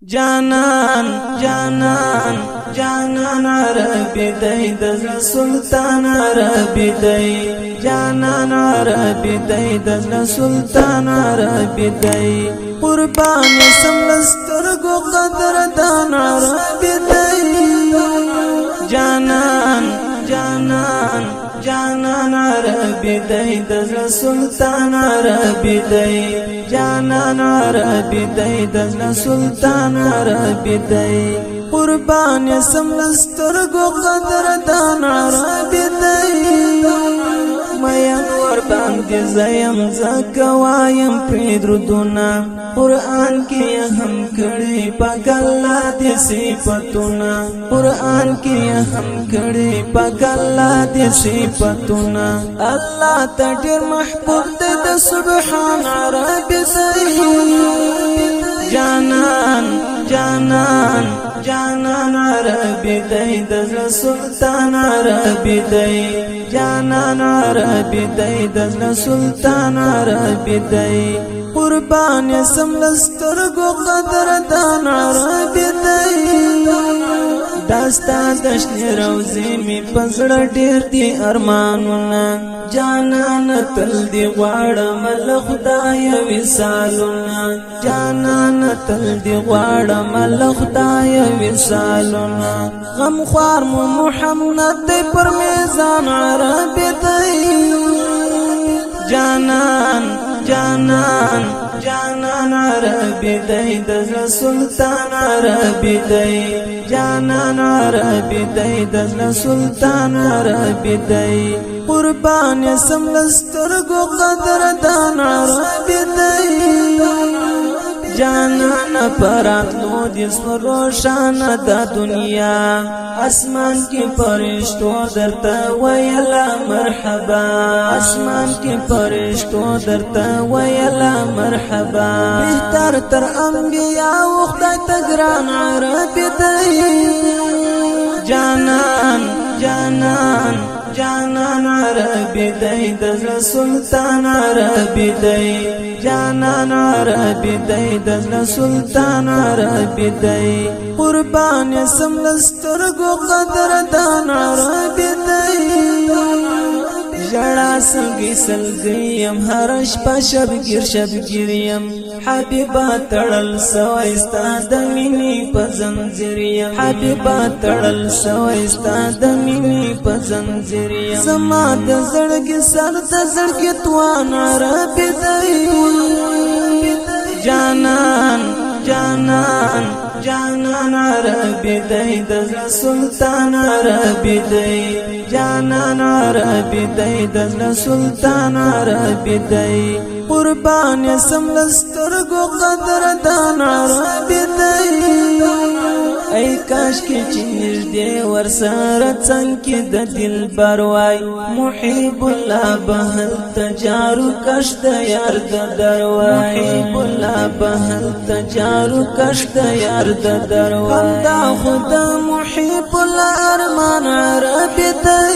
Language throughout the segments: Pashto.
جانان جانان جانان عربي دی د سلطان عربي دی جانان عربي دی د سلطان عربي دی قربان سملسترګو قدردان عربي دی جانان جانان جانان عربي دی د سلطان عربي دی جانان عربي دی د سلطان عربي دی قربان سملسترګو قدردان عربي دی مین ور باندې زیم زکوایم پدردونه قرآن کې هم کړي پاک الله دې صفاتونه قرآن کې هم کړي پاک الله دې صفاتونه الله ته ډېر محبوب دې د سبحان عربي دی جانان جانان جانان عربي دی د سلطان عربي دی جانان عربي دی د سلطان عربي دی قربان سملسترګو قدردان عربي دی داستا دشنی روزی می پزړه ډیر دی ارمانونه جانان تل دی غواړم له خدای وصالونه جانان تل دی غواړم له خدای وصالونه غم خوار مو محمد دی پر میزان عربي دی جانان جانان جانان عربي دی د سلطان عربي دی جانان عربي دی د سلطان عربي دی قربان سملسترګو قدردان عربي دی جانان پراتلو دس روشان دا دنیا اسمان کی پرشتو درتا ویلا مرحبا اسمان کی پرشتو درتا ویلا مرحبا بهتر تر انبیاء و خدای تگران عربي دی جانان جانان جانان عربي دی د سلطان عربي دی جانان عربي دی د سلطان عربي دی قربان سملسترګو قدردان عربي دی جڑا سلگی سلگی یم هر شپه شبگیر یم حبیبا تړل سوی ستا د مینې په زنځیر یم حبیبا تړل سوی ستا د مینې په زنځیر یم زما د زړګي سر د زړګي توان عربي دی جانان جانان جانان عربي دی د سلطان عربي دی جانان عربي دی د سلطان عربي دی قربان سملسترګو قدردان عربي دی ای کاش کې چیر دې ورسره څنګه د دل بروای محب الله بهل تجارو کشت یار د دروای محب الله بهل تجارو کشت یار د دروای خدا خدا محب الله ارمان عربي دی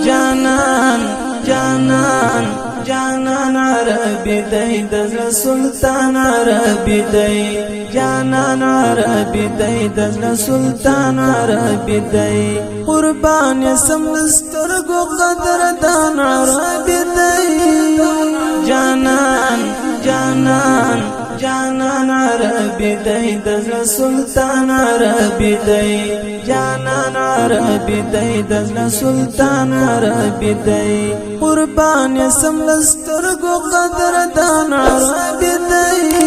جانان جانان جانان عربي دی د سلطان عربي دی جانان عربي دی د سلطان عربي دی قربان سملسترګو قدردان عربي دی جانان جانان جانان عربي دی د سلطان عربي دی جانان عربي دی د سلطان عربي دی قربان سملسترګو قدردان عربي دی